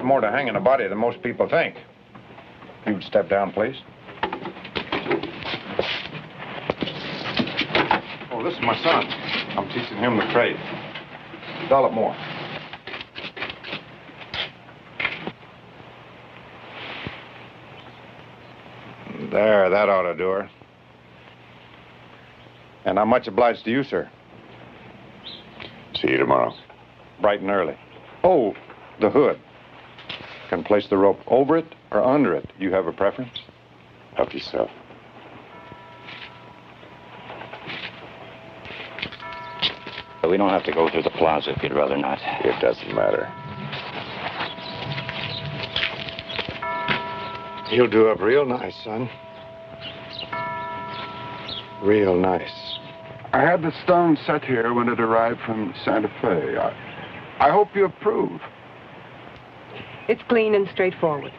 More to hanging a body than most people think. You'd step down, please. Oh, this is my son. I'm teaching him the trade. Develop more. There, that ought to do her. And I'm much obliged to you, sir. See you tomorrow. Bright and early. Oh, the hood. Can place the rope over it or under it. You have a preference? Help yourself. We don't have to go through the plaza if you'd rather not. It doesn't matter. You'll do up real nice, son. Real nice. I had the stone set here when it arrived from Santa Fe. I hope you approve. It's clean and straightforward,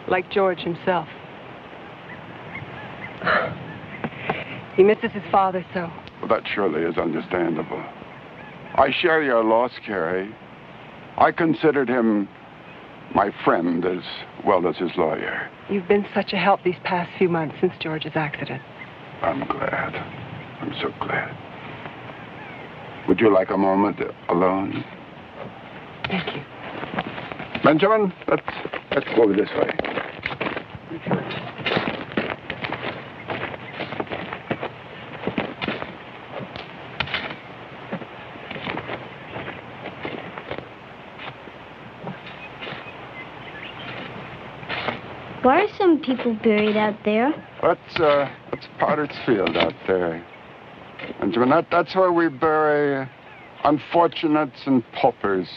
like George himself. He misses his father so. Well, that surely is understandable. I share your loss, Carrie. I considered him my friend as well as his lawyer. You've been such a help these past few months since George's accident. I'm glad. I'm so glad. Would you like a moment alone? Thank you. Benjamin, let's go this way. Why are some people buried out there? That's Potter's Field out there. Benjamin, that's where we bury unfortunates and paupers.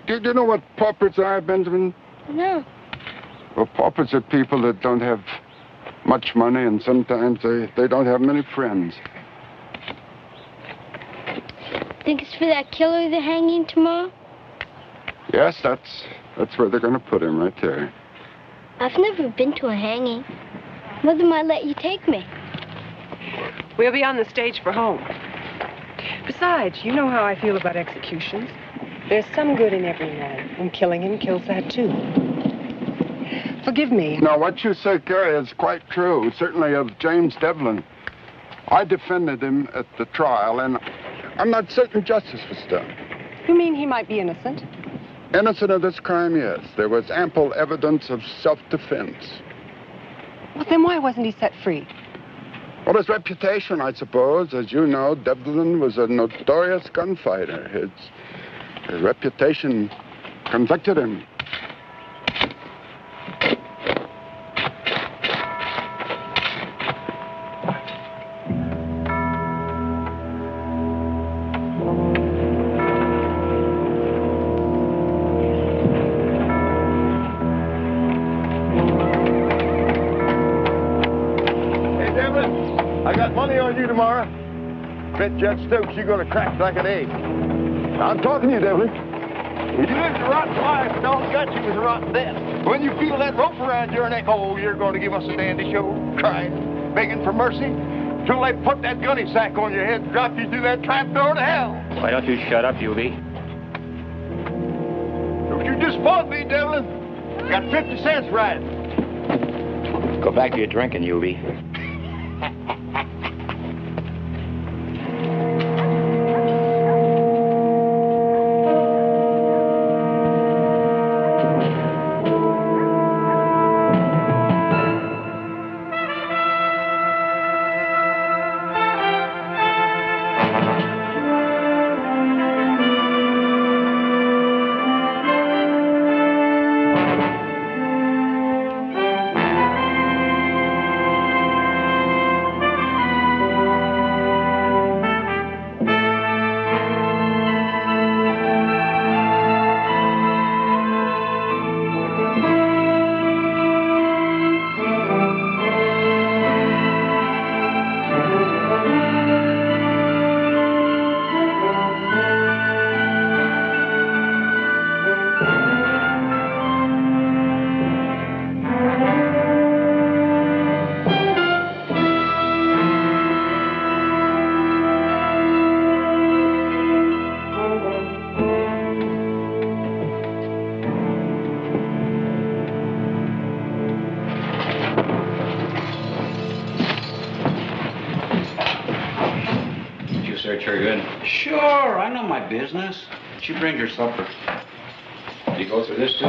Do you know what paupers are, Benjamin? No. Well, paupers are people that don't have much money, and sometimes they don't have many friends. Think it's for that killer they're hanging tomorrow? Yes, that's where they're going to put him, right there. I've never been to a hanging. Mother might let you take me. We'll be on the stage for home. Besides, you know how I feel about executions. There's some good in every man, and killing him kills that too. Forgive me. No, what you say, Carrie, is quite true. Certainly of James Devlin. I defended him at the trial, and I'm not certain justice was done. You mean he might be innocent? Innocent of this crime, yes. There was ample evidence of self-defense. Well, then why wasn't he set free? Well, his reputation, I suppose. As you know, Devlin was a notorious gunfighter. His reputation convicted him. Tomorrow, bet Judge Stokes you're going to crack like an egg. I'm talking to you, Devlin. You lived a rotten life, and all it got you was a rotten death. When you feel that rope around your neck, oh, you're going to give us a dandy show, crying, begging for mercy, till they put that gunny sack on your head and drop you through that trap door to hell. Why don't you shut up, Yuby? Don't you disappoint me, Devlin. Got 50 cents right. Go back to your drinking, Yuby. her good? Sure, I know my business. She brings her supper. Did you go through this too?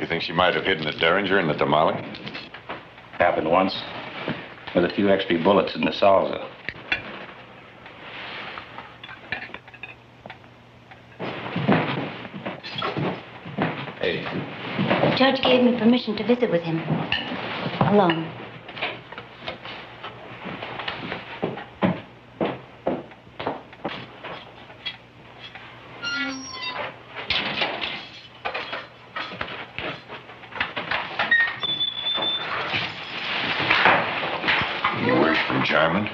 You think she might have hidden the Derringer in the tamale? Happened once. With a few extra bullets in the salsa. Hey. Judge gave me permission to visit with him. Alone. You word from Jarman?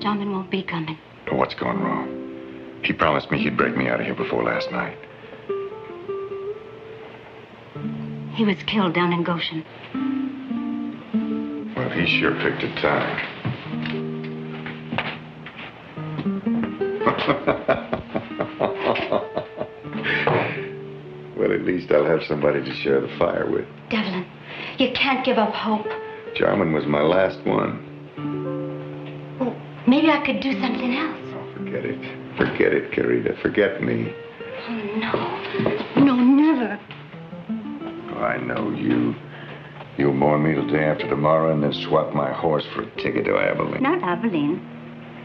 Jarman won't be coming. Oh, what's going wrong? He promised me he'd break me out of here before last night. He was killed down in Goshen. Well, he sure picked a time. Well, at least I'll have somebody to share the fire with. Devlin, you can't give up hope. Jarman was my last one. Well, maybe I could do something else. Oh, forget it. Forget it, Carita. Forget me. Oh, no. No, never. Oh, I know you. You'll mourn me till day after tomorrow and then swap my horse for a ticket to Abilene. Not Abilene.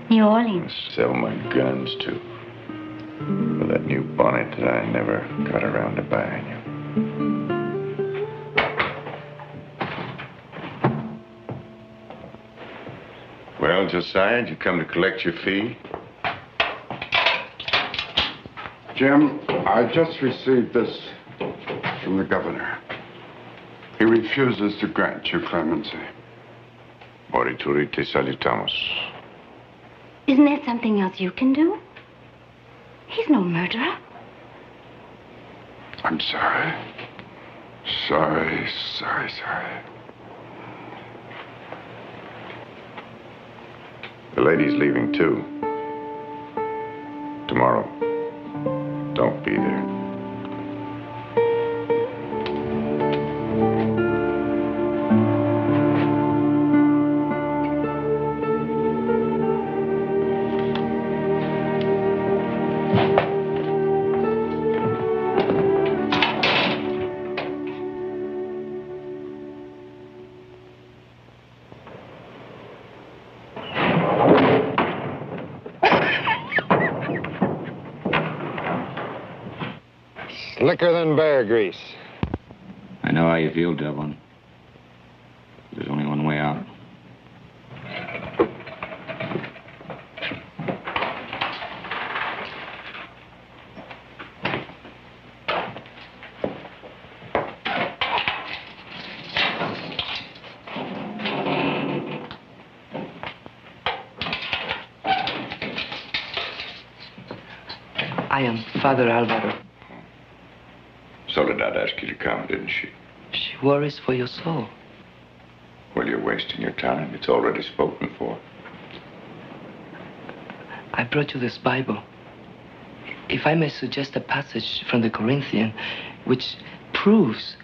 New Orleans. Sell my guns, too. For that new bonnet that I never got around to buying you. Well, Josiah, did you come to collect your fee? Jim, I just received this from the governor. He refuses to grant you clemency. Morituri te salutamos. Isn't there something else you can do? He's no murderer. I'm sorry. Sorry. The lady's leaving, too. Tomorrow. Don't be there. Slicker than bear grease. I know how you feel, Devlin. There's only one way out. I am Father Alvaro. Soledad asked you to come, didn't she? She worries for your soul. Well, you're wasting your time. It's already spoken for. I brought you this Bible. If I may suggest a passage from the Corinthian, which proves,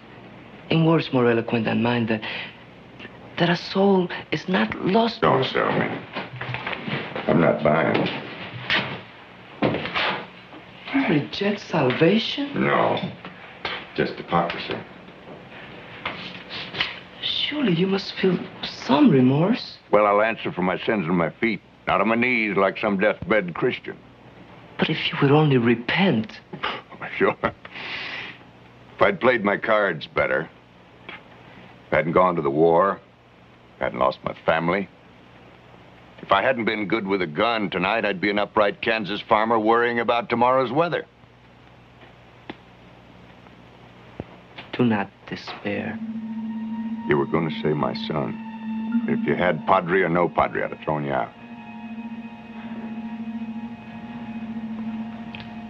in words more eloquent than mine, that a soul is not lost. Don't sell me. I'm not buying. You reject salvation? No. Just hypocrisy. Surely you must feel some remorse. Well, I'll answer for my sins on my feet, not on my knees like some deathbed Christian. But if you would only repent. Sure. If I'd played my cards better, if I hadn't gone to the war, if I hadn't lost my family, if I hadn't been good with a gun tonight, I'd be an upright Kansas farmer worrying about tomorrow's weather. Do not despair. You were going to say my son. If you had Padre or no Padre, I'd have thrown you out.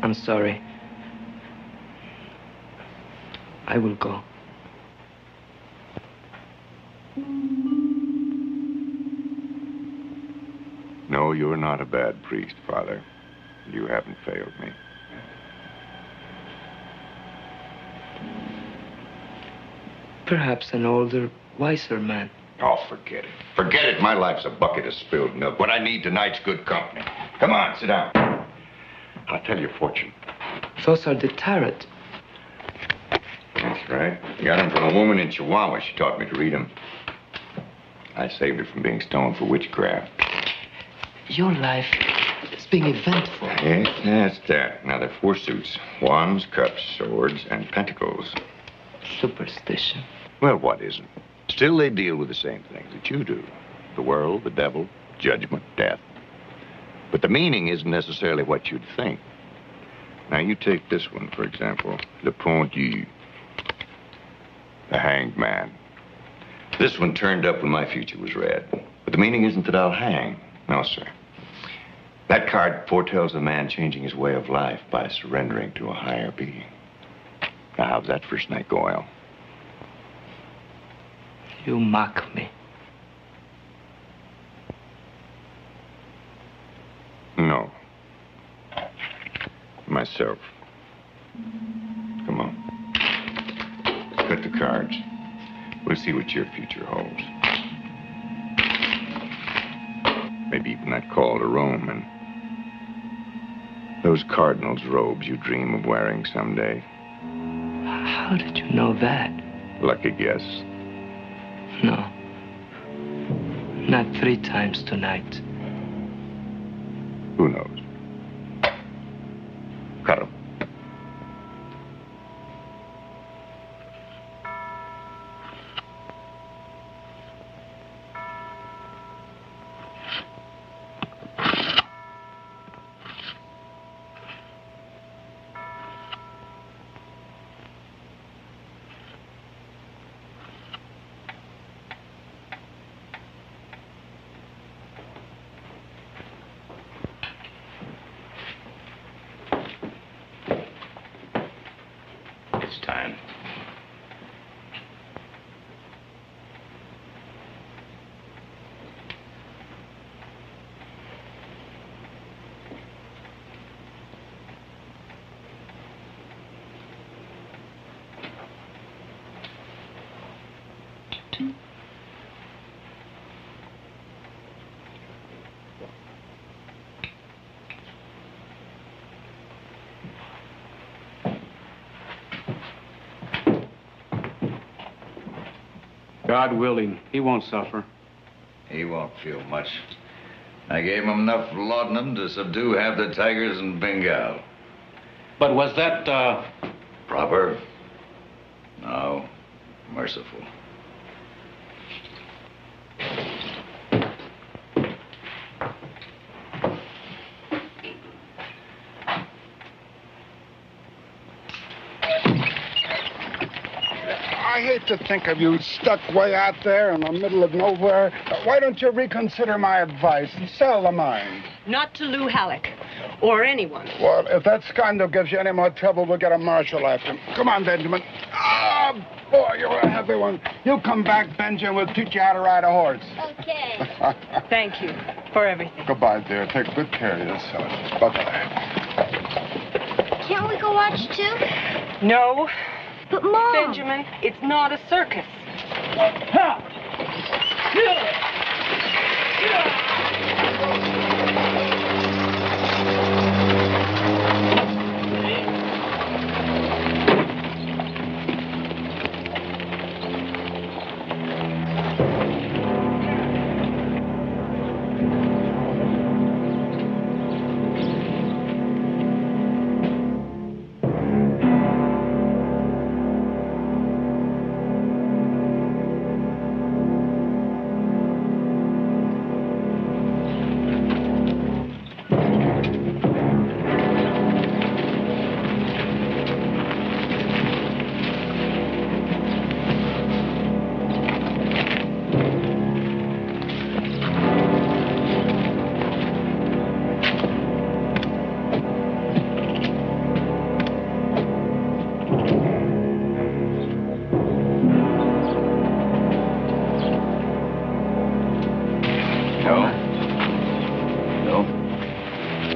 I'm sorry. I will go. No, you're not a bad priest, Father. You haven't failed me. Perhaps an older, wiser man. Oh, forget it. Forget it. My life's a bucket of spilled milk. What I need tonight's good company. Come on, sit down. I'll tell you a fortune. Those are the tarot. That's right. I got them from a woman in Chihuahua. She taught me to read them. I saved her from being stoned for witchcraft. Your life is being eventful. Yes, that's that. Now, there are 4 suits. Wands, cups, swords, and pentacles. Superstition. Well, what isn't? Still, they deal with the same things that you do. The world, the devil, judgment, death. But the meaning isn't necessarily what you'd think. Now, you take this one, for example. Le Pendu. The hanged man. This one turned up when my future was red. But the meaning isn't that I'll hang. No, sir. That card foretells a man changing his way of life by surrendering to a higher being. Now, how's that first night go, Al? You mock me. No. Myself. Come on. Cut the cards. We'll see what your future holds. Maybe even that call to Rome and those cardinal's robes you dream of wearing someday. How did you know that? Lucky guess. No. Not 3 times tonight. Who knows? Cut 'em. It's time. God willing, he won't suffer. He won't feel much. I gave him enough laudanum to subdue half the tigers in Bengal. But was that, Proper? No. Merciful. I hate to think of you stuck way out there in the middle of nowhere. Why don't you reconsider my advice and sell the mine? Not to Lou Halleck. Or anyone. Well, if that scoundrel gives you any more trouble, we'll get a marshal after him. Come on, Benjamin. Ah, boy, you're a heavy one. You come back, Benjamin, we'll teach you how to ride a horse. Okay. Thank you for everything. Goodbye, dear. Take good care of yourself. Bye-bye. Can't we go watch too? No. But, Mom. Benjamin, it's not a circus.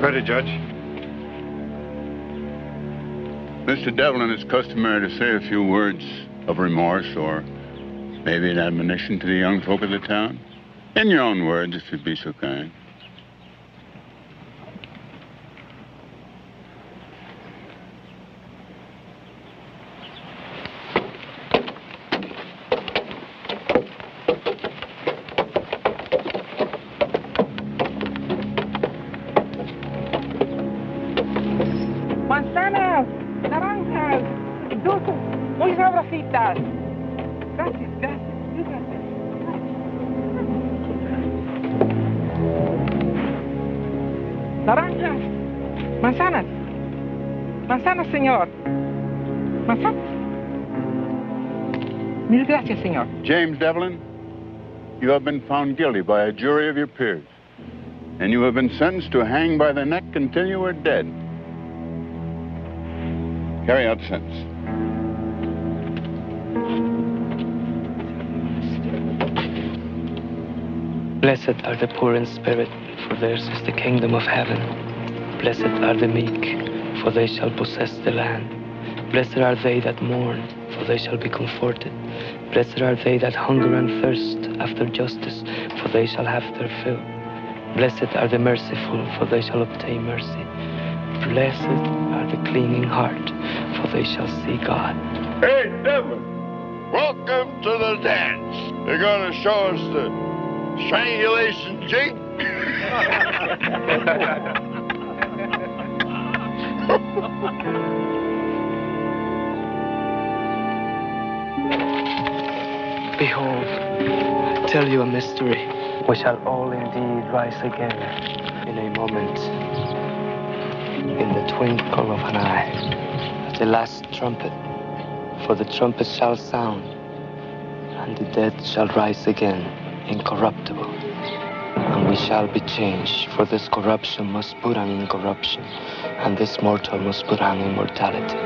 Ready, Judge. Mr. Devlin is customary to say a few words of remorse or Maybe an admonition to the young folk of the town? In your own words, if you'd be so kind. Manzanas, naranjas, dulces, muy sabrositas. Gracias, gracias, gracias. Naranjas, manzanas, manzanas, señor. Manzanas. Mil gracias, señor. James Devlin, you have been found guilty by a jury of your peers, and you have been sentenced to hang by the neck until you are dead. Carry out the sentence. Blessed are the poor in spirit, for theirs is the kingdom of heaven. Blessed are the meek, for they shall possess the land. Blessed are they that mourn, for they shall be comforted. Blessed are they that hunger and thirst after justice, for they shall have their fill. Blessed are the merciful, for they shall obtain mercy. Blessed are the clean in heart, for they shall see God. Hey, Devlin, welcome to the dance. They're going to show us the strangulation jig. Behold, I tell you a mystery. We shall all indeed rise again in a moment, in the twinkle of an eye, at the last trumpet. For the trumpet shall sound, and the dead shall rise again, incorruptible. And we shall be changed, for this corruption must put on incorruption, and this mortal must put on immortality.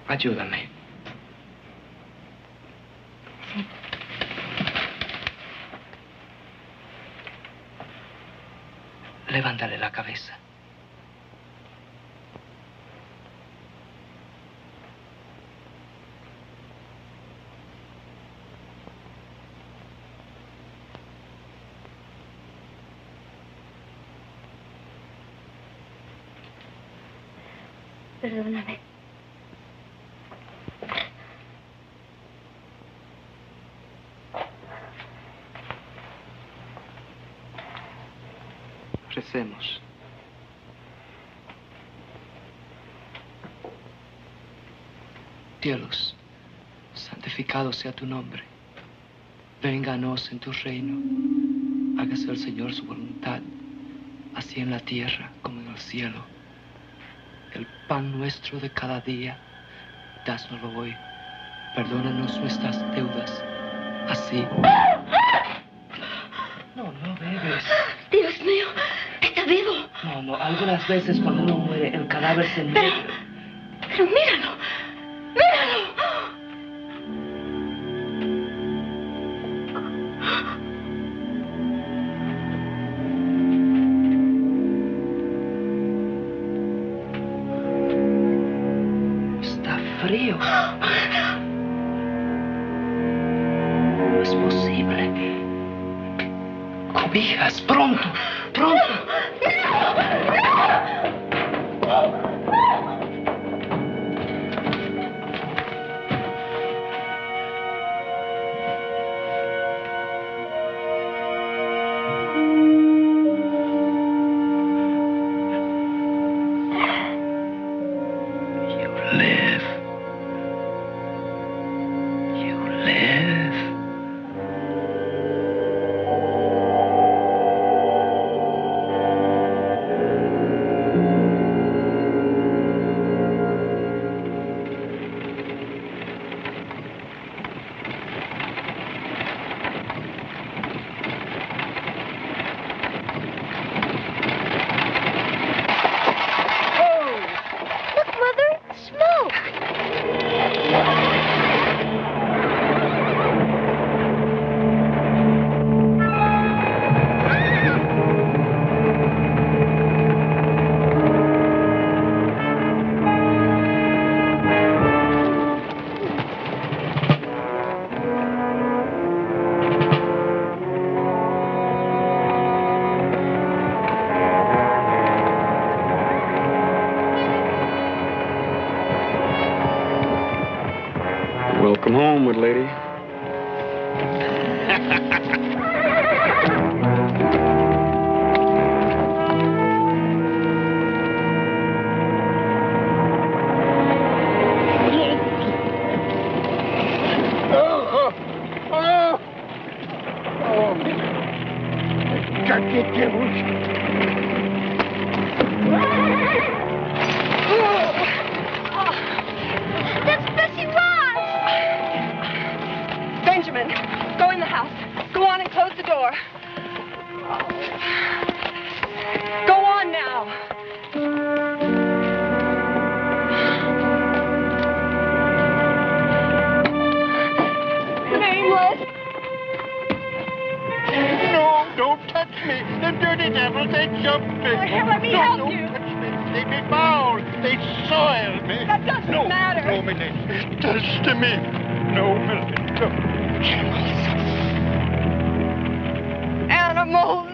Ayúdame. Levántale la cabeza. Perdóname. Recemos. Cielos, santificado sea tu nombre. Venga a nos en tu reino. Hágase el Señor su voluntad, así en la tierra como en el cielo. El pan nuestro de cada día, dásnoslo hoy. Perdónanos nuestras deudas, así. No bebes. Dios mío, está vivo. No, algunas veces cuando uno muere, el cadáver se muere. Pero míralo, míralo. Está frío. No es posible. Cobijas, pronto, pronto. onward, lady. Benjamin, go in the house. Go on and close the door. Go on now. Nameless. No, don't touch me. The dirty devils, they jumped me. Oh, here, let me help don't you. Touch me. They be foul. They soiled me. That doesn't matter. No, Milady. Touch to me. No, Milady. No. Animals.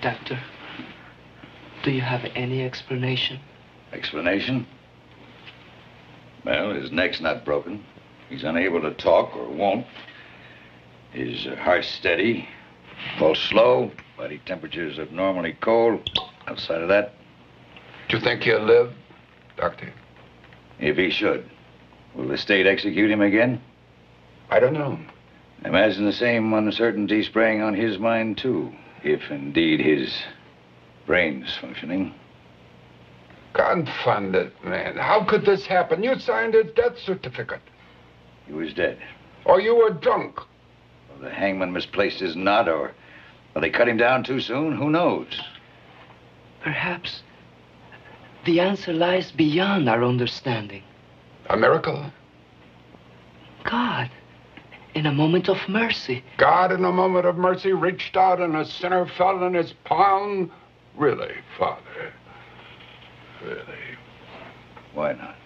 Doctor, do you have any explanation? Explanation? Well, his neck's not broken. He's unable to talk or won't. His heart's steady. Pulse slow. Body temperature's abnormally cold. Outside of that... Do you think he'll live, Doctor? If he should. Will the state execute him again? I don't know. Imagine the same uncertainty spraying on his mind, too. If indeed his brain's functioning. Confound it, man. How could this happen? You signed his death certificate. He was dead. Or you were drunk. Well, the hangman misplaced his knot, or they cut him down too soon. Who knows? Perhaps the answer lies beyond our understanding. A miracle? God, in a moment of mercy. God, in a moment of mercy, reached out and a sinner fell in his palm? Really, Father? Really? Why not?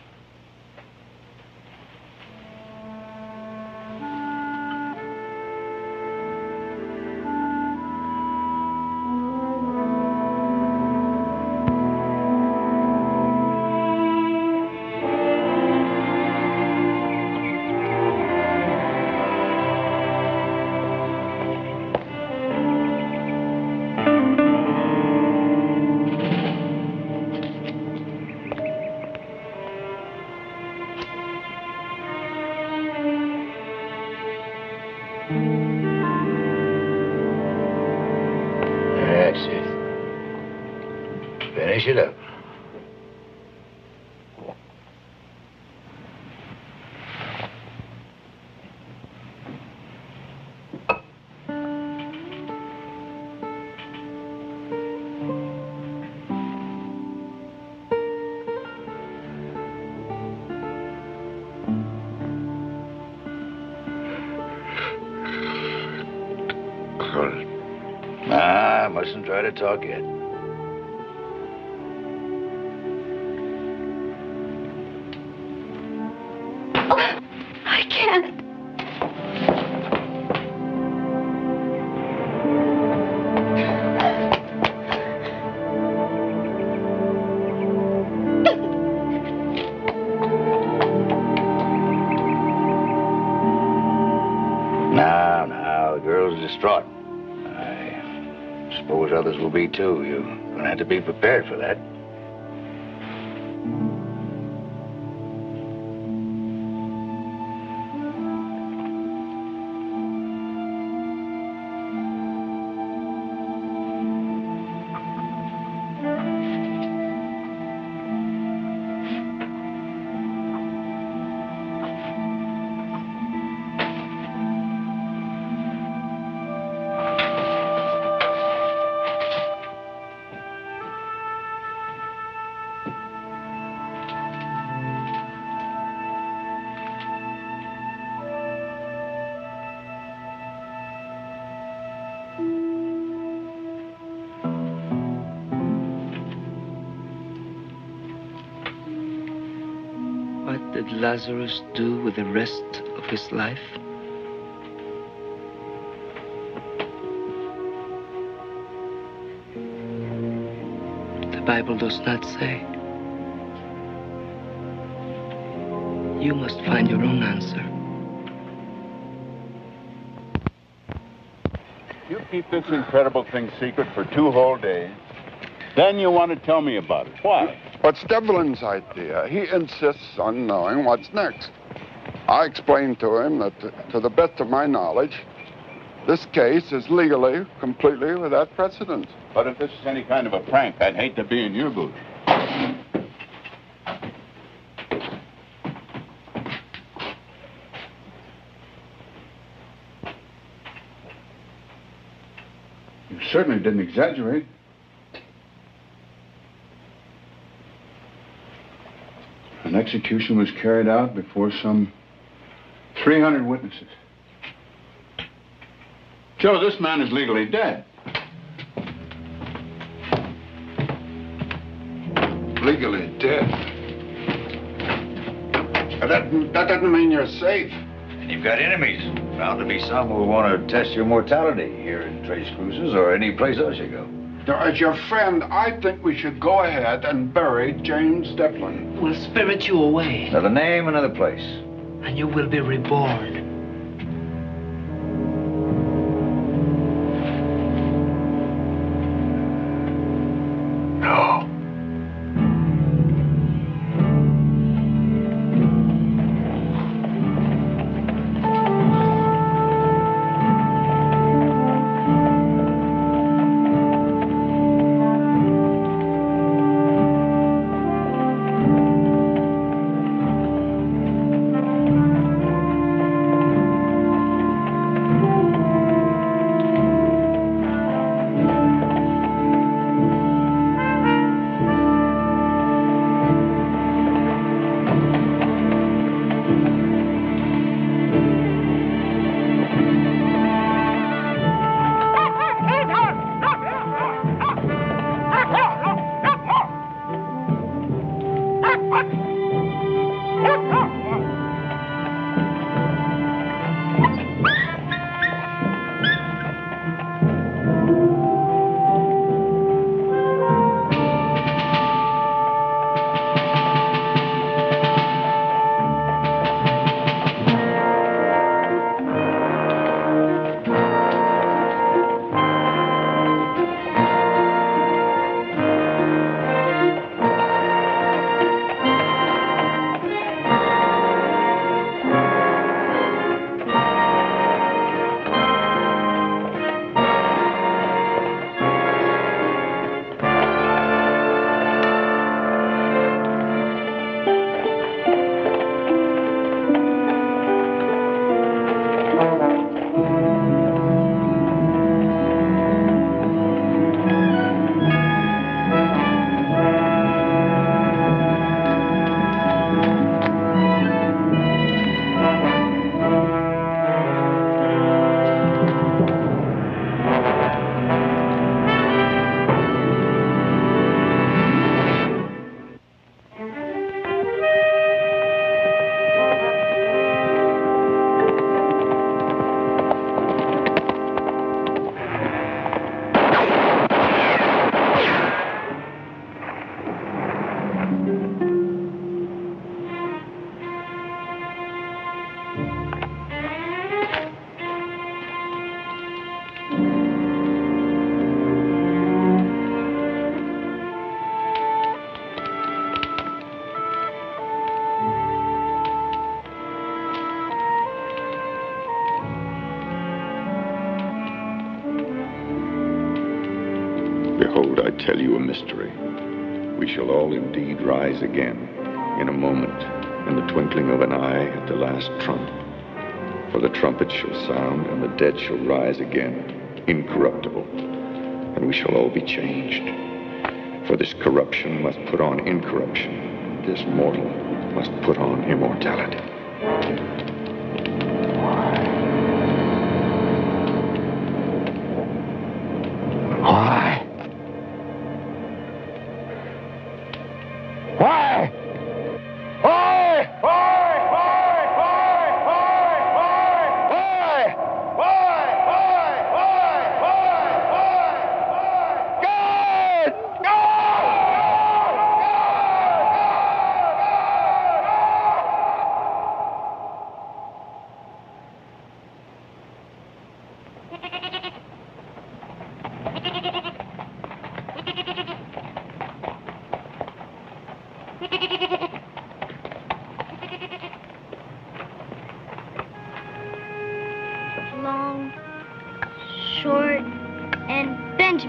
That's it. Finish it up. Nah, I mustn't try to talk yet. I can't. Now, the girl's distraught. I suppose others will be, too. You're gonna have to be prepared for that. What did Lazarus do with the rest of his life? The Bible does not say. You must find your own answer. You keep this incredible thing secret for 2 whole days. Then you want to tell me about it. Why? What's Devlin's idea? He insists on knowing what's next. I explained to him that, to the best of my knowledge, this case is legally, completely without precedent. But if this is any kind of a prank, I'd hate to be in your booth. You certainly didn't exaggerate. An execution was carried out before some 300 witnesses. Joe, this man is legally dead. Legally dead? That doesn't mean you're safe. And you've got enemies. Bound to be some who want to test your mortality here in Trace Cruises or any place else you go. Now, as your friend, I think we should go ahead and bury James Devlin. We'll spirit you away. Another name, another place. And you will be reborn. No. Behold, I tell you a mystery. We shall all indeed rise again, in a moment, in the twinkling of an eye at the last trump. For the trumpet shall sound, and the dead shall rise again, incorruptible, and we shall all be changed. For this corruption must put on incorruption, this mortal must put on immortality. Why? Why? Why?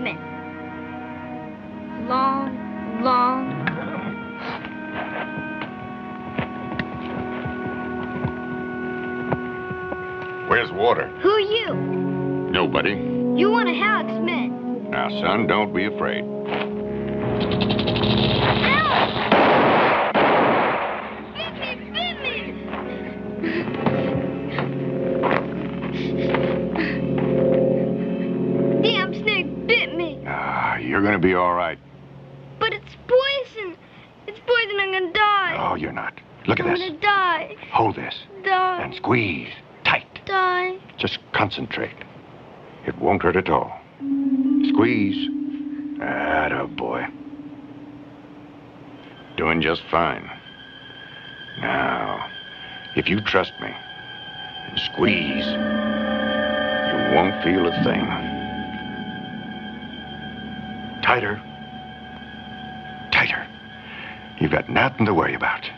punishment. Long. Where's water? Who are you? Nobody. You one of Halleck's men. Now, son, don't be afraid. Damn snake bit me. You're gonna be all right. But it's poison. It's poison. I'm gonna die. Oh, you're not. Look at I'm this. gonna die. Hold this. Die. And squeeze. Tight. Die. Just concentrate. It won't hurt at all. Squeeze. Atta boy. Doing just fine. Now, if you trust me, and squeeze, you won't feel a thing. Tighter. Tighter. You've got nothing to worry about.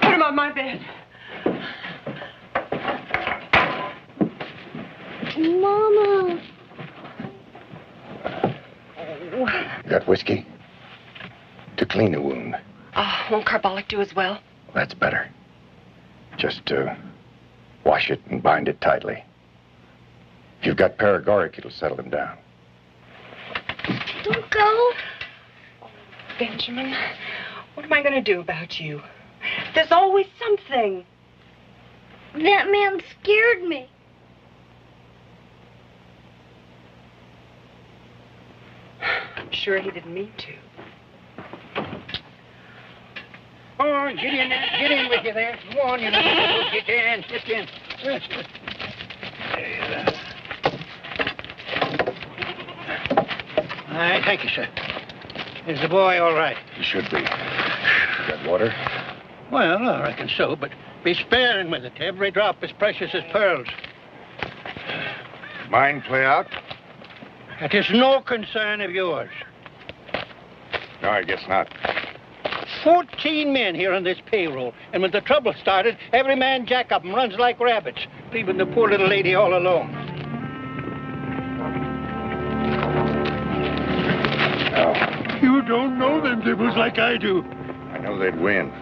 Put him on my bed. Mama. Got whiskey? To clean the wound. Won't carbolic do as well? That's better. Just wash it and bind it tightly. If you've got paregoric, it'll settle him down. Don't go. Benjamin, what am I going to do about you? There's always something. That man scared me. I'm sure he didn't mean to. Oh, get in there. Get in with you there. Go on, you know. Get in. Get in. All right, thank you, sir. Is the boy all right? He should be. Got water? Well, I reckon so, but be sparing with it. Every drop as precious as pearls. Mind play out? It is no concern of yours. No, I guess not. 14 men here on this payroll, and when the trouble started, every man jack up and runs like rabbits, leaving the poor little lady all alone. No. You don't know them devils like I do. I know they'd win.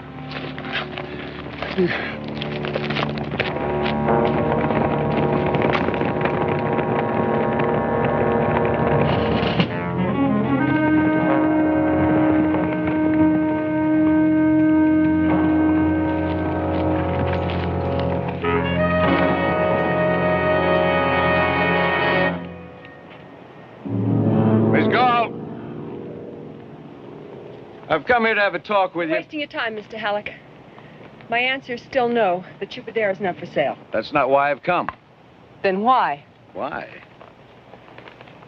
I've come here to have a talk with you. Wasting your time, Mr. Halleck. My answer is still no. The Chupadera is not for sale. That's not why I've come. Then why? Why?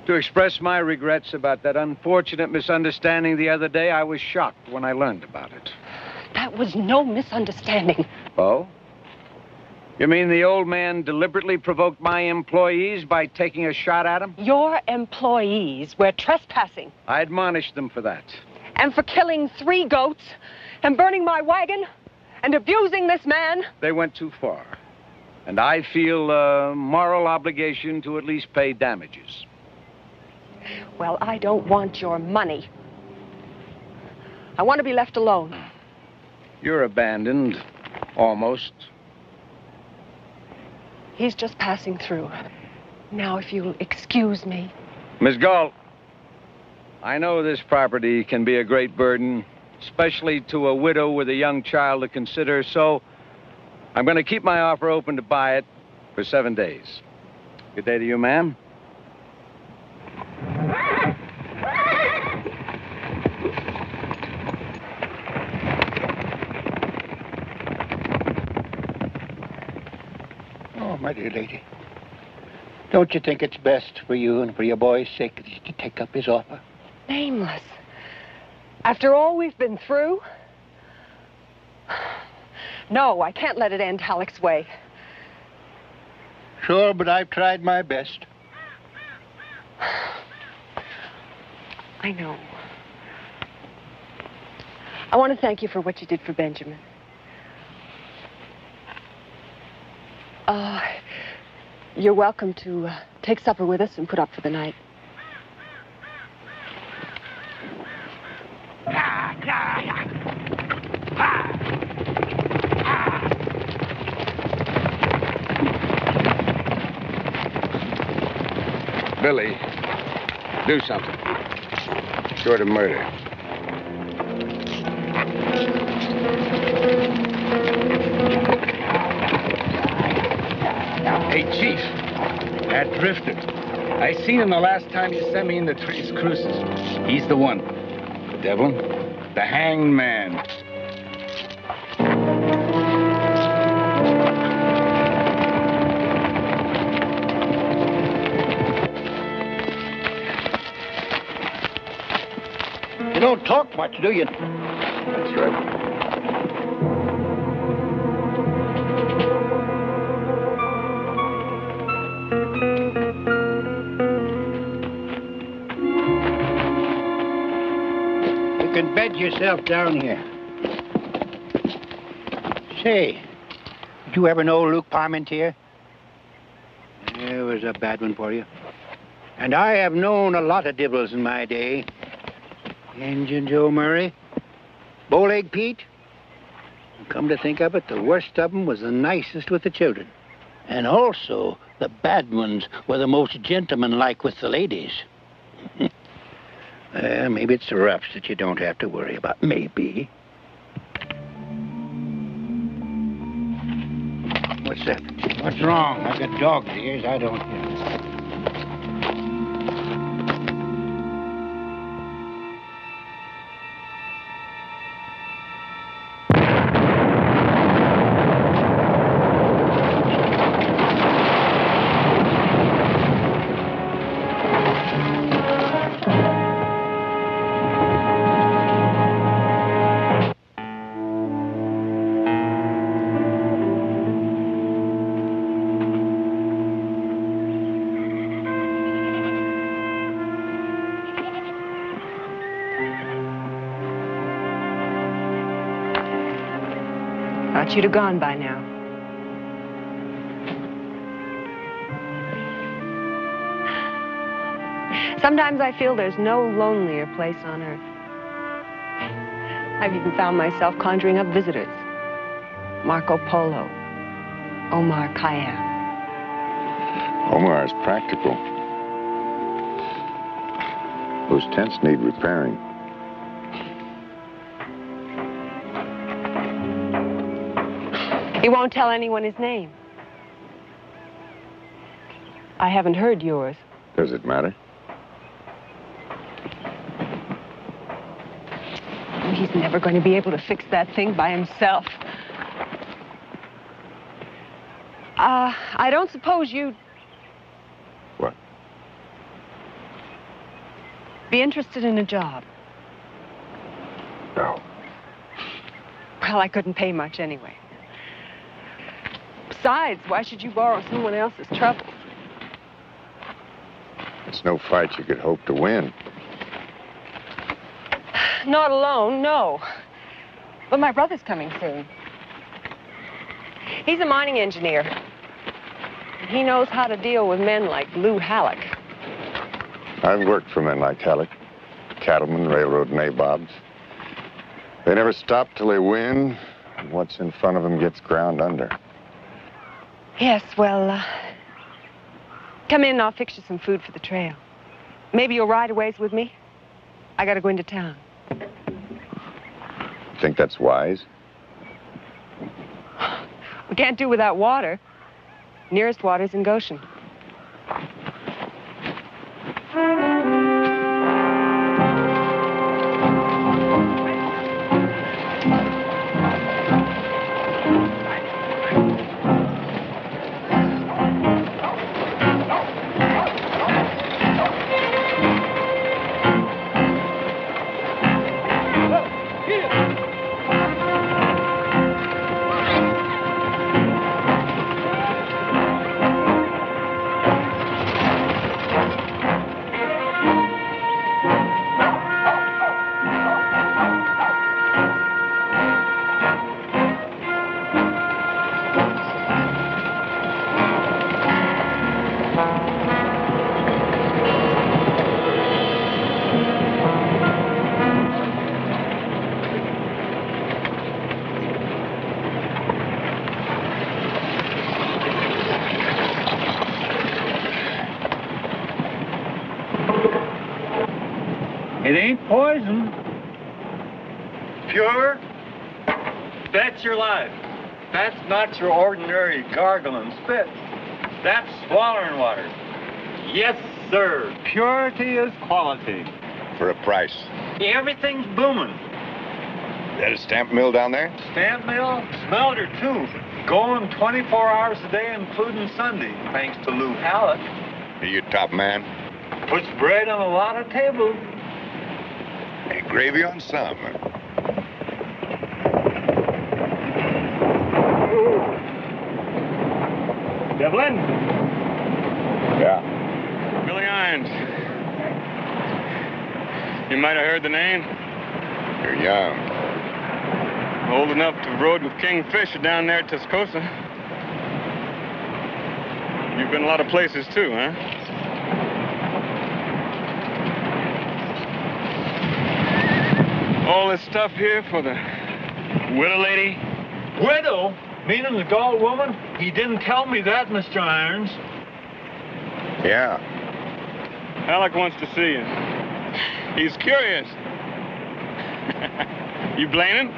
To express my regrets about that unfortunate misunderstanding the other day. I was shocked when I learned about it. That was no misunderstanding. Oh? You mean the old man deliberately provoked my employees by taking a shot at them? Your employees were trespassing. I admonished them for that. And for killing 3 goats and burning my wagon and abusing this man. They went too far. And I feel a moral obligation to at least pay damages. Well, I don't want your money. I want to be left alone. You're abandoned. Almost. He's just passing through. Now, if you'll excuse me. Miss Galt, I know this property can be a great burden, especially to a widow with a young child to consider, so I'm going to keep my offer open to buy it for 7 days. Good day to you, ma'am. Oh, my dear lady. Don't you think it's best for you and for your boy's sake to take up his offer? Nameless. After all we've been through? No, I can't let it end Halleck's way. Sure, but I've tried my best. I know. I want to thank you for what you did for Benjamin. You're welcome to take supper with us and put up for the night. Billy, do something. Short of murder. Hey, Chief, that drifter. I seen him the last time you sent me in the Tres Cruces. He's the one. The devil? The hanged man. You don't talk much, do you? That's right. You can bed yourself down here. Say, did you ever know Luke Parmentier? It was a bad one for you. And I have known a lot of divils in my day. Injun Joe Murray, Bowleg Pete. Come to think of it, the worst of them was the nicest with the children. And also, the bad ones were the most gentlemanlike with the ladies. Maybe it's the roughs that you don't have to worry about. Maybe. What's that? What's wrong? I've got dog's ears. I don't hear. Thought you'd have gone by now. Sometimes I feel there's no lonelier place on earth. I've even found myself conjuring up visitors. Marco Polo, Omar Khayyam. Omar is practical. Those tents need repairing. He won't tell anyone his name. I haven't heard yours. Does it matter? He's never going to be able to fix that thing by himself. I don't suppose you'd... What? Be interested in a job. No. Well, I couldn't pay much anyway. Besides, why should you borrow someone else's trouble? It's no fight you could hope to win. Not alone, no. But my brother's coming soon. He's a mining engineer. He knows how to deal with men like Lou Halleck. I've worked for men like Halleck. Cattlemen, railroad nabobs. They never stop till they win, and what's in front of them gets ground under. Yes, well, come in and I'll fix you some food for the trail. Maybe you'll ride a ways with me? I gotta go into town. Think that's wise? We can't do without water. Nearest water's in Goshen. Poison? Pure? Bet your life. That's not your ordinary gargling spit. That's swallowing water. Yes, sir. Purity is quality. For a price. Everything's booming. Is that a stamp mill down there? Stamp mill, smelter, too. Going 24 hours a day, including Sunday, thanks to Lou Hallett. Are you top man? Puts bread on a lot of tables. Hey, gravy on some. Devlin? Yeah. Billy Irons. You might have heard the name. You're young. Old enough to have rode with King Fisher down there at Tuscosa. You've been a lot of places too, huh? All this stuff here for the widow lady? Widow? Meaning the gaunt woman? He didn't tell me that, Mr. Irons. Yeah. Alec wants to see you. He's curious. You blaming?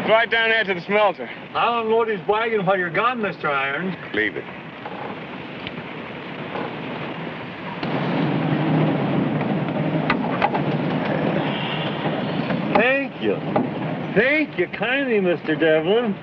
It's right down there to the smelter. I'll unload his wagon while you're gone, Mr. Irons. Leave it. Thank you. Thank you kindly, Mr. Devlin.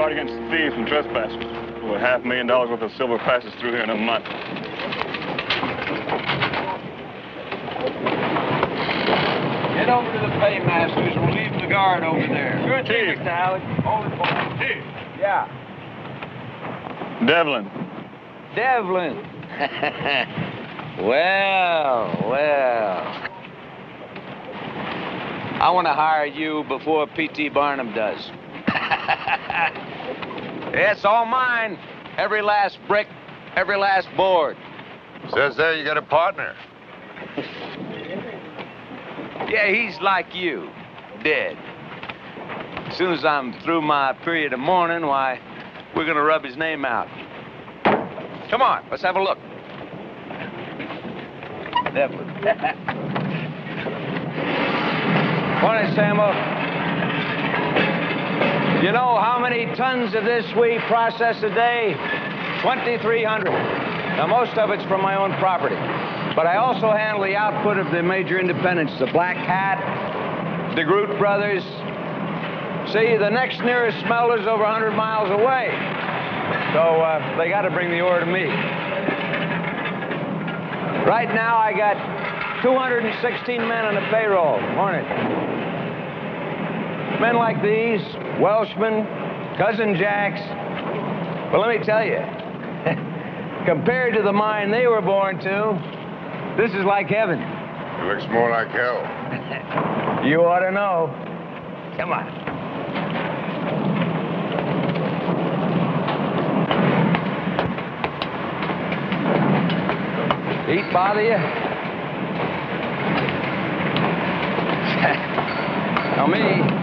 Against thieves and trespassers. Over $500,000 worth of silver passes through here in a month. Get over to the paymasters. We're leaving the guard over there. Sure thing, Mr. Howard. Hold it for me. Chief. Yeah. Devlin. Devlin. Well. I want to hire you before P.T. Barnum does. It's all mine. Every last brick, every last board. Says there you got a partner. Yeah, he's like you. Dead. As soon as I'm through my period of mourning, why, we're gonna rub his name out. Come on, let's have a look. Devlin. Morning, Samuel. You know how many tons of this we process a day? 2,300. Now, most of it's from my own property. But I also handle the output of the major independents, the Black Hat, the Groot Brothers. See, the next nearest smelter's over 100 miles away. So they got to bring the ore to me. Right now, I got 216 men on the payroll. Morning. Men like these, Welshmen, Cousin Jacks. But let me tell you, compared to the mine they were born to, this is like heaven. It looks more like hell. You ought to know. Come on. Heat bother you? Now me,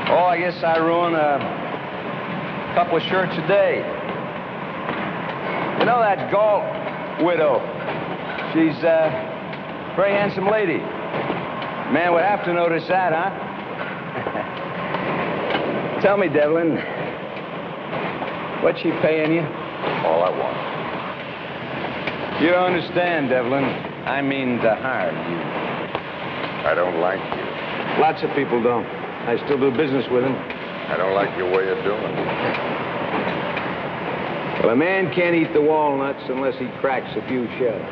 I guess I ruin a couple of shirts a day. You know that Galt widow? She's a very handsome lady. Man would have to notice that, huh? Tell me, Devlin, what's she paying you? All I want. You don't understand, Devlin. I mean to hire you. I don't like you. Lots of people don't. I still do business with them. I don't like your way of doing it. Well, a man can't eat the walnuts unless he cracks a few shells.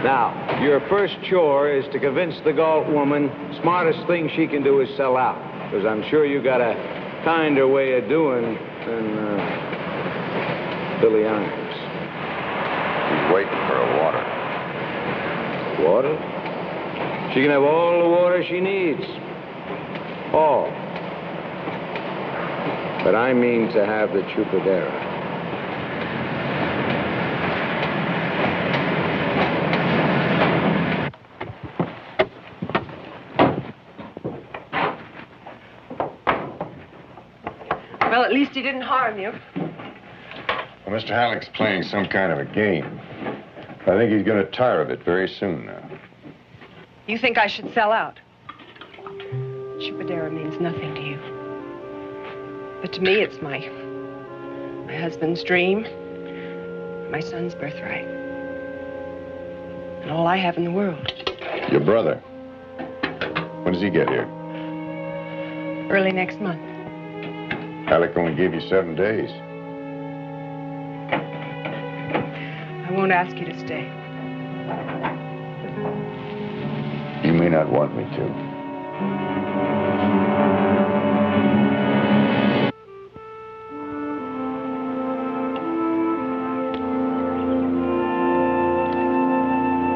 Now, your first chore is to convince the Galt woman smartest thing she can do is sell out. Because I'm sure you got a kinder way of doing than Billy Irons. He's waiting for a water. Water? She can have all the water she needs. All. But I mean to have the Chupadera. Well, at least he didn't harm you. Well, Mr. Halleck's playing some kind of a game. I think he's going to tire of it very soon now. You think I should sell out? Chupadera means nothing to you. But to me, it's my husband's dream, my son's birthright, and all I have in the world. Your brother. When does he get here? Early next month. Halleck only gave you 7 days. I won't ask you to stay. You may not want me to.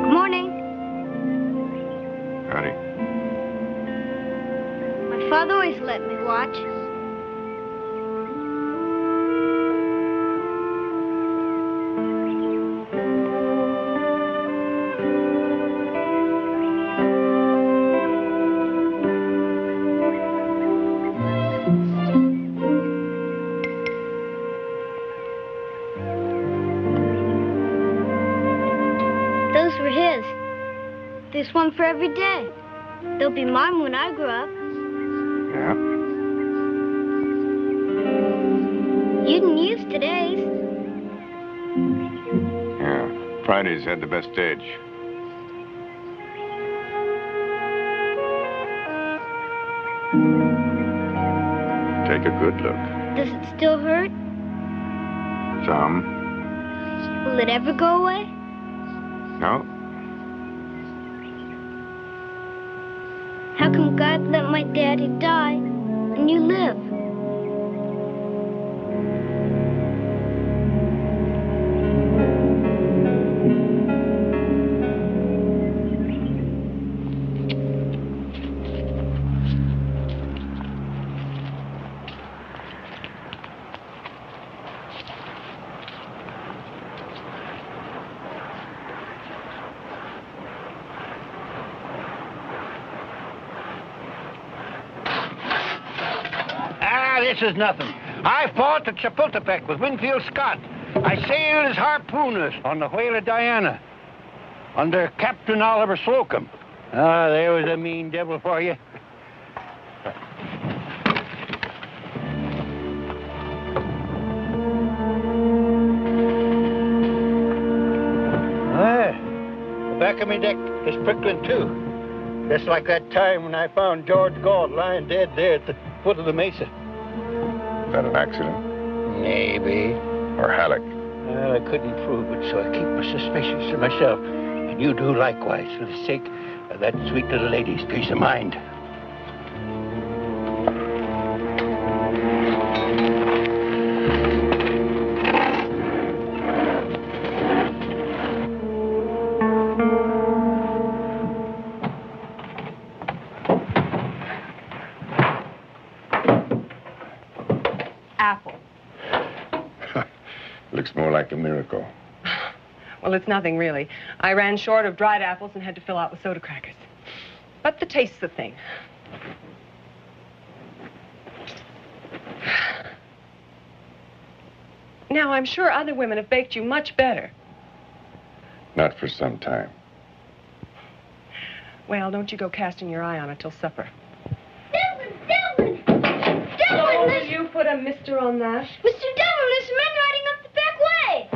Good morning. Howdy. My father always let me watch. Those were his. There's one for every day. They'll be mine when I grow up. Yeah? You didn't use today's. Yeah. Friday's had the best edge. Take a good look. Does it still hurt? Some. Will it ever go away? No? How come God let my daddy die and you live? This is nothing. I fought at Chapultepec with Winfield Scott. I sailed as harpooners on the whaler Diana under Captain Oliver Slocum. Ah, there was a mean devil for you. The back of my deck is prickling too. Just like that time when I found George Galt lying dead there at the foot of the mesa. Is that an accident? Maybe. Or Halleck? Well, I couldn't prove it, so I keep my suspicions to myself. And you do likewise, for the sake of that sweet little lady's peace of mind. Apple. Looks more like a miracle. Well, it's nothing, really. I ran short of dried apples and had to fill out with soda crackers. But the taste's the thing. Now, I'm sure other women have baked you much better. Not for some time. Well, don't you go casting your eye on it till supper. Devlin! Oh, will you put a mister on that? Mr. Devlin, there's men riding up the back way!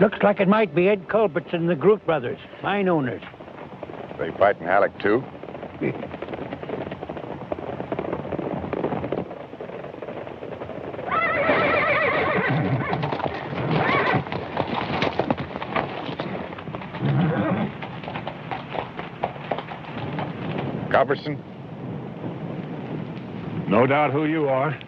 Looks like it might be Ed Culbertson and the Groot brothers, mine owners. They fighting Halleck, too? Copperson? No doubt who you are.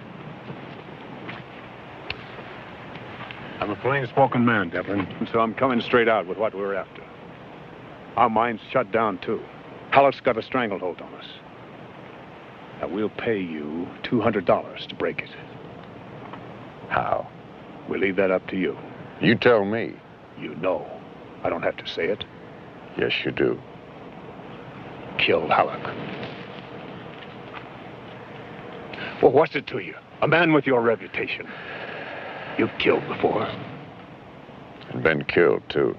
I'm a plain-spoken man, Devlin, and so I'm coming straight out with what we're after. Our mine's shut down, too. Halleck's got a stranglehold on us. Now, we'll pay you $200 to break it. How? We'll leave that up to you. You tell me. You know. I don't have to say it. Yes, you do. Kill Halleck. Well, what's it to you? A man with your reputation. You've killed before. And been killed, too.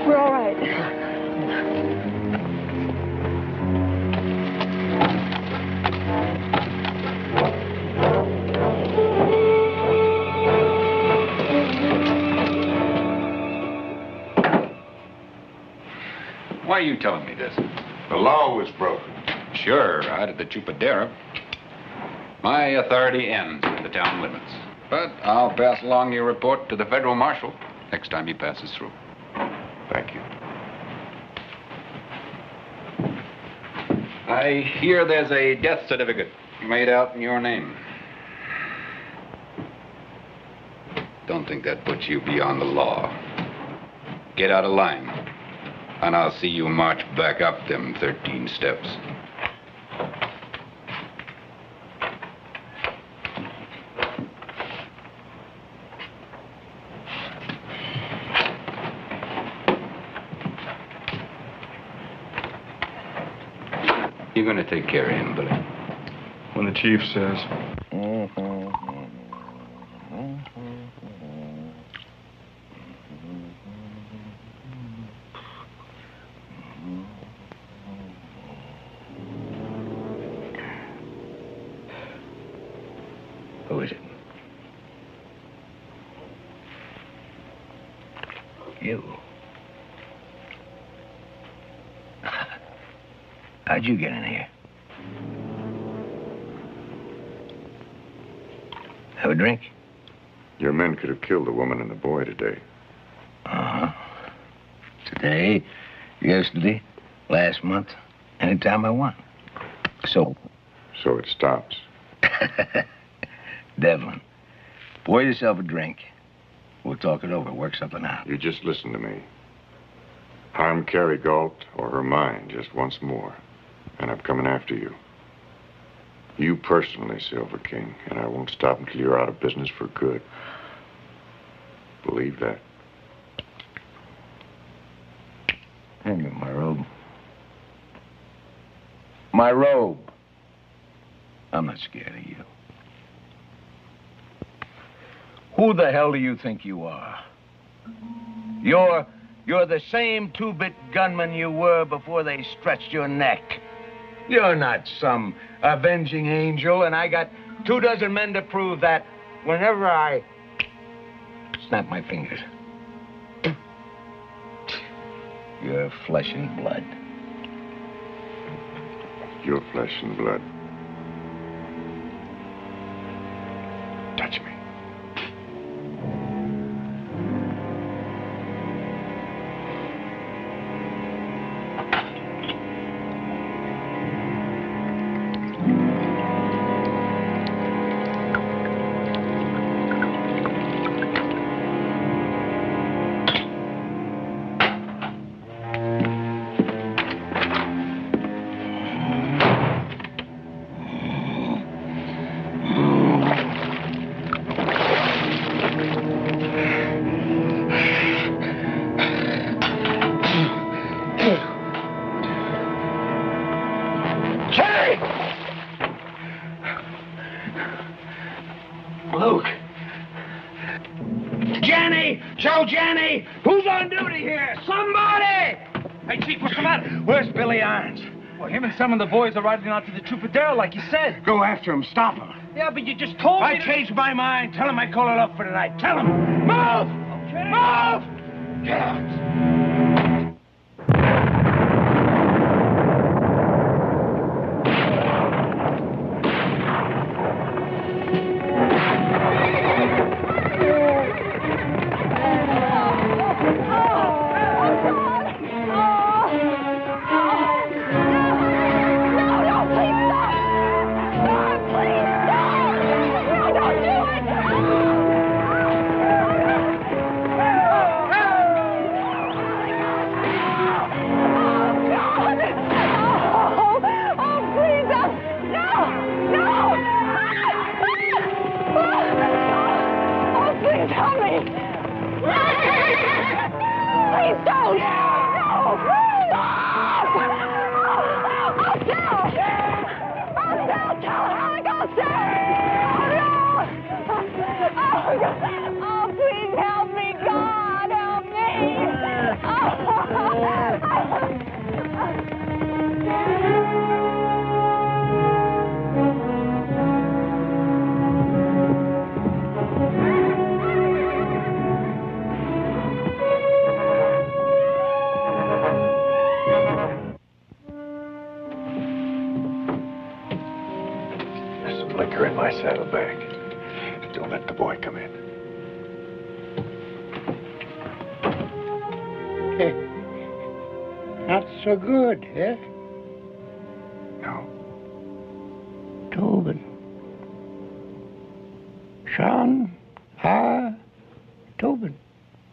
We're all right. Why are you telling me this? The law was broken. Sure, out at the Chupadera. My authority ends at the town limits. But I'll pass along your report to the federal marshal next time he passes through. Thank you. I hear there's a death certificate made out in your name. Don't think that puts you beyond the law. Get out of line, and I'll see you march back up them 13 steps. You're going to take care of him, Billy. When the chief says. Who is it? You. How'd you get in here? Have a drink? Your men could have killed the woman and the boy today. Uh-huh. Today, yesterday, last month, anytime I want. So it stops. Devlin, pour yourself a drink. We'll talk it over, work something out. You just listen to me. Harm Carrie Galt or her mind just once more, and I'm coming after you. You personally, Silver King, and I won't stop until you're out of business for good. Believe that. Hand me my robe. My robe. I'm not scared of you. Who the hell do you think you are? You're the same two-bit gunman you were before they stretched your neck. You're not some avenging angel, and I got 24 men to prove that whenever I snap my fingers. You're flesh and blood. Your flesh and blood. Touch me. Danny! Who's on duty here? Somebody! Hey, Chief, what's the matter? Where's Billy Irons? Well, him and some of the boys are riding out to the Chupadero, like you said. Go after him. Stop him. Yeah, but you just told me I changed my mind. Tell him I call it up for tonight. Tell him. Move! Okay. Move! Get out. In my saddlebag. Don't let the boy come in. Not so good, eh? No. Tobin. Sean R. Tobin.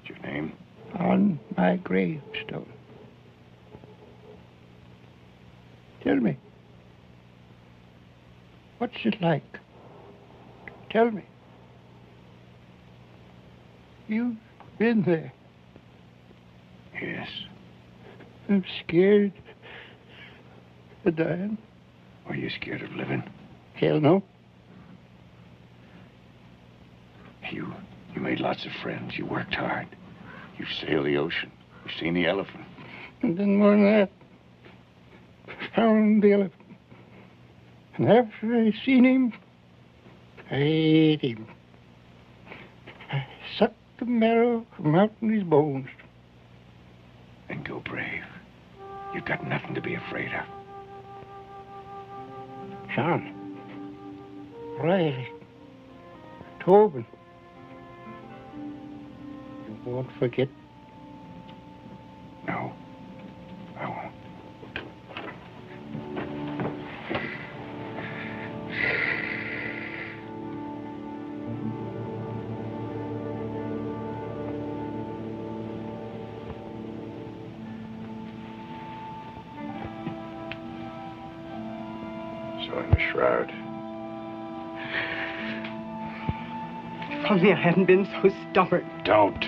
What's your name? On my gravestone. Tell me. What's it like? Tell me. You've been there. Yes. I'm scared of dying. Are you scared of living? Hell no. You made lots of friends. You worked hard. You sailed the ocean. You've seen the elephant. And then more than that, found the elephant. And after I seen him, I ate him. I sucked the marrow from out in his bones. Then go brave. You've got nothing to be afraid of. Sean. Riley. Tobin. You won't forget. No, I won't. So in the shroud. If only I hadn't been so stubborn. Don't.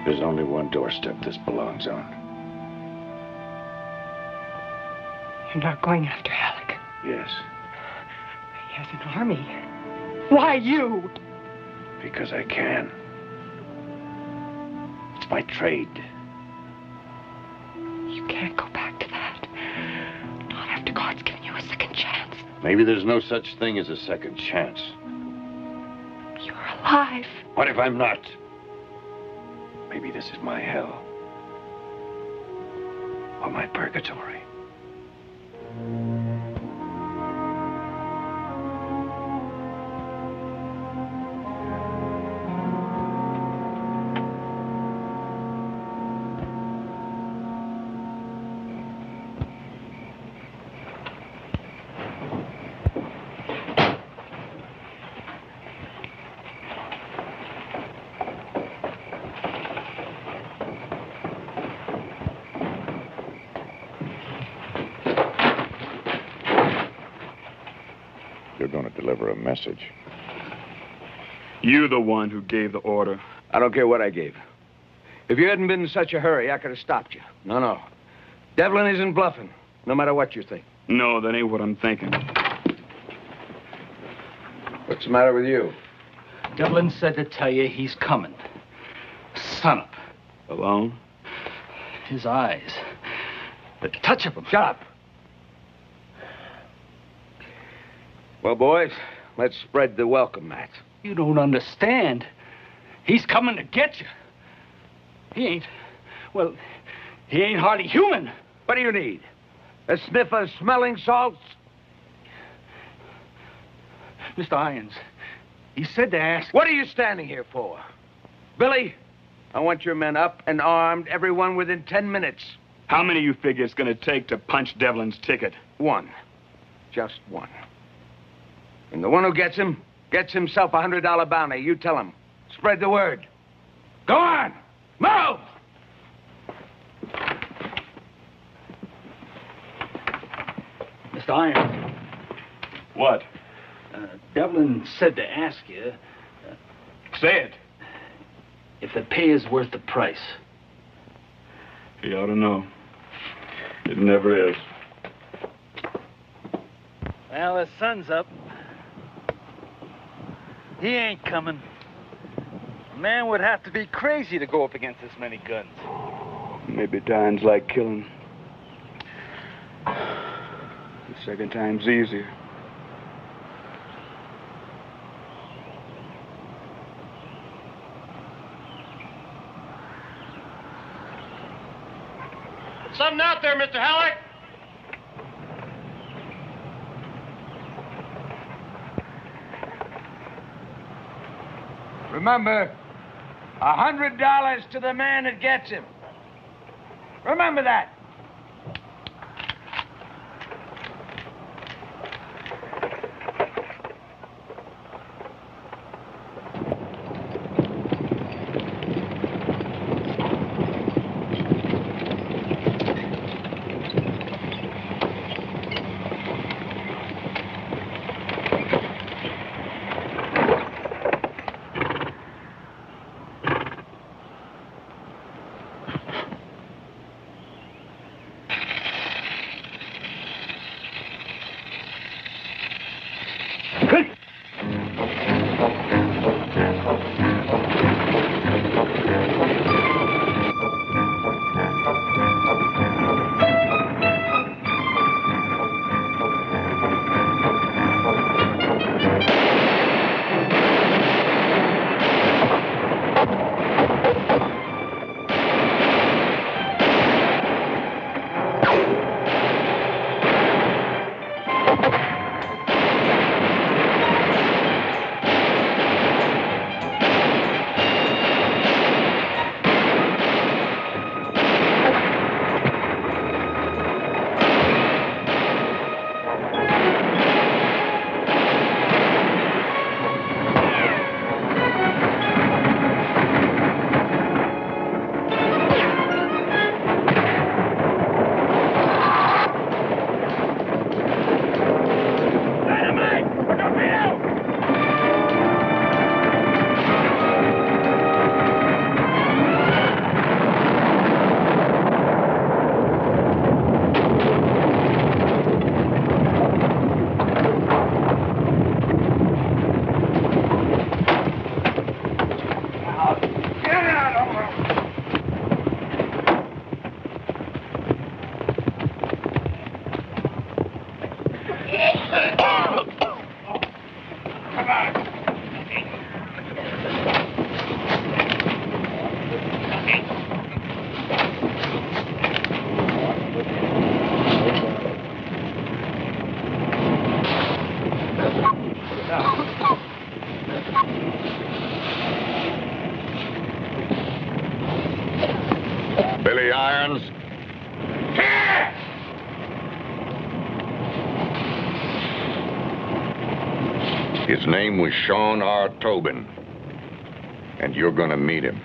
There's only one doorstep this belongs on. You're not going after Alec. Yes, He has an army. Why you? because I can. It's my trade. You can't go back to that. Not after God's given you a second chance. Maybe there's no such thing as a second chance. You're alive. What if I'm not? Maybe this is my hell. Or my purgatory. You're going to deliver a message. You the one who gave the order. I don't care what I gave. If you hadn't been in such a hurry, I could have stopped you. No. Devlin isn't bluffing, no matter what you think. No, that ain't what I'm thinking. What's the matter with you? Devlin said to tell you he's coming. Son up. Alone? His eyes. The touch of them. Shut up. Well, boys, let's spread the welcome mat. You don't understand. He's coming to get you. He ain't hardly human. What do you need? A sniff of smelling salts? Mr. Irons, he said to ask... What are you standing here for? Billy, I want your men up and armed, everyone within 10 minutes. How many you figure it's gonna take to punch Devlin's ticket? One. Just one. And the one who gets him gets himself a $100 bounty. You tell him. Spread the word. Go on! Move! Mr. Irons. What? Devlin said to ask you... Say it. If the pay is worth the price. He ought to know. It never is. Well, the sun's up. He ain't coming. A man would have to be crazy to go up against this many guns. Maybe dying's like killing. The second time's easier. Something out there, Mr. Halleck? Remember, $100 to the man that gets him. Remember that. Billy Irons. His name was Sean R. Tobin, and you're gonna meet him.